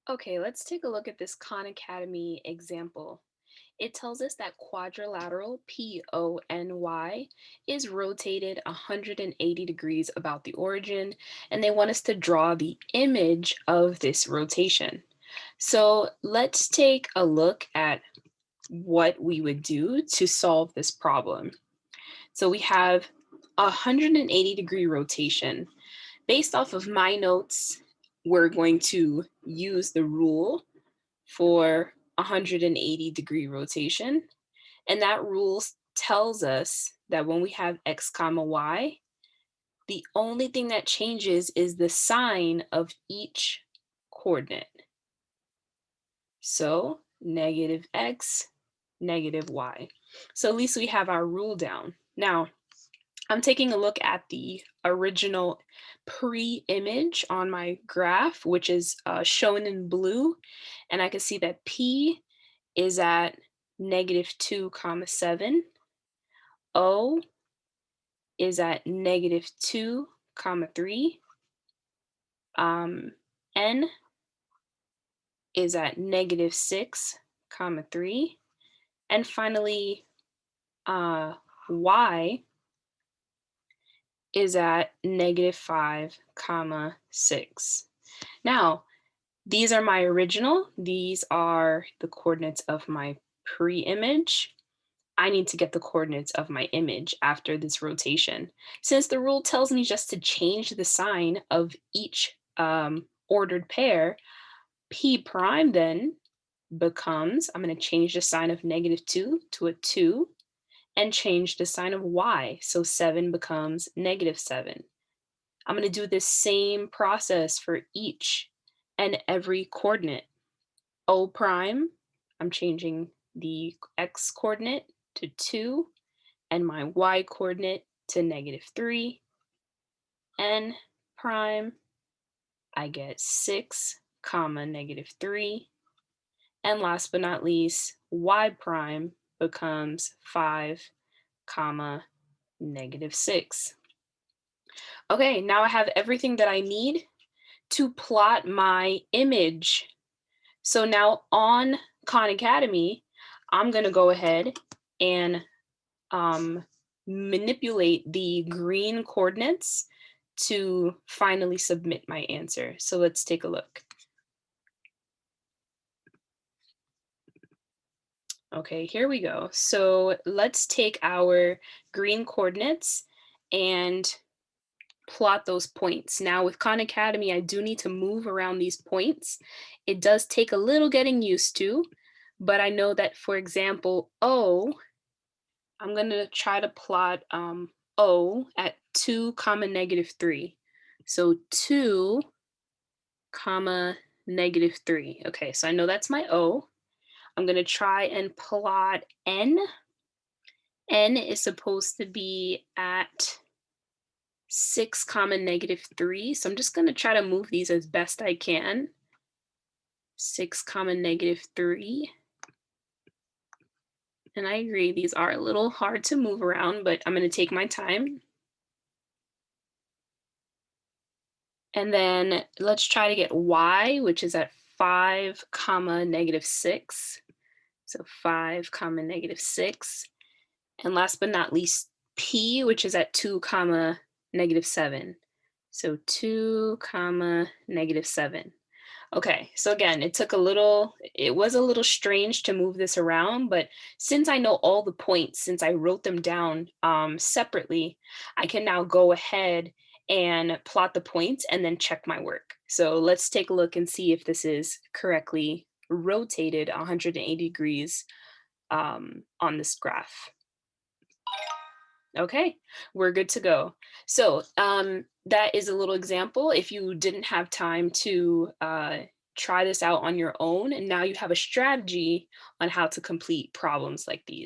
Okay, let's take a look at this Khan Academy example. It tells us that quadrilateral PONY is rotated 180 degrees about the origin, and they want us to draw the image of this rotation. So let's take a look at what we would do to solve this problem. So we have a 180-degree rotation. Based off of my notes, we're going to use the rule for 180-degree rotation. And that rule tells us that when we have x comma y, the only thing that changes is the sign of each coordinate. So negative x, negative y. So at least we have our rule down. Now, I'm taking a look at the original pre-image on my graph, which is shown in blue. And I can see that P is at -2 comma 7. O is at -2 comma 3. Um, N is at -6 comma 3. And finally, Y is at -5 comma 6. Now, these are my original. These are the coordinates of my pre-image. I need to get the coordinates of my image after this rotation. Since the rule tells me just to change the sign of each ordered pair, P prime then becomes, I'm going to change the sign of -2 to a 2 and change the sign of y. So 7 becomes -7. I'm going to do this same process for each and every coordinate. O prime, I'm changing the x coordinate to 2 and my y coordinate to -3. N prime, I get 6 comma -3. And last but not least, y prime becomes 5 comma -6. Okay, now I have everything that I need to plot my image. So now on Khan Academy, I'm gonna go ahead and um, manipulate the green coordinates to finally submit my answer. So let's take a look. Okay, here we go. So let's take our green coordinates and plot those points. Now with Khan Academy, I do need to move around these points. It does take a little getting used to, but I know that, for example, O, I'm going to try to plot O at 2 comma -3. So 2 comma -3. Okay, so I know that's my O. I'm going to try and plot N. N is supposed to be at 6 comma -3. So I'm just going to try to move these as best I can. 6 comma -3. And I agree, these are a little hard to move around, but I'm going to take my time. And then let's try to get y, which is at 5 comma -6. So 5 comma -6. And last but not least, p, which is at 2 comma -7. So 2 comma -7. Okay, so again, it was a little strange to move this around, but since I know all the points, since I wrote them down separately, I can now go ahead and plot the points and then check my work. So let's take a look and see if this is correctly rotated 180 degrees on this graph. Okay, we're good to go. So that is a little example. If you didn't have time to try this out on your own, and now you have a strategy on how to complete problems like these.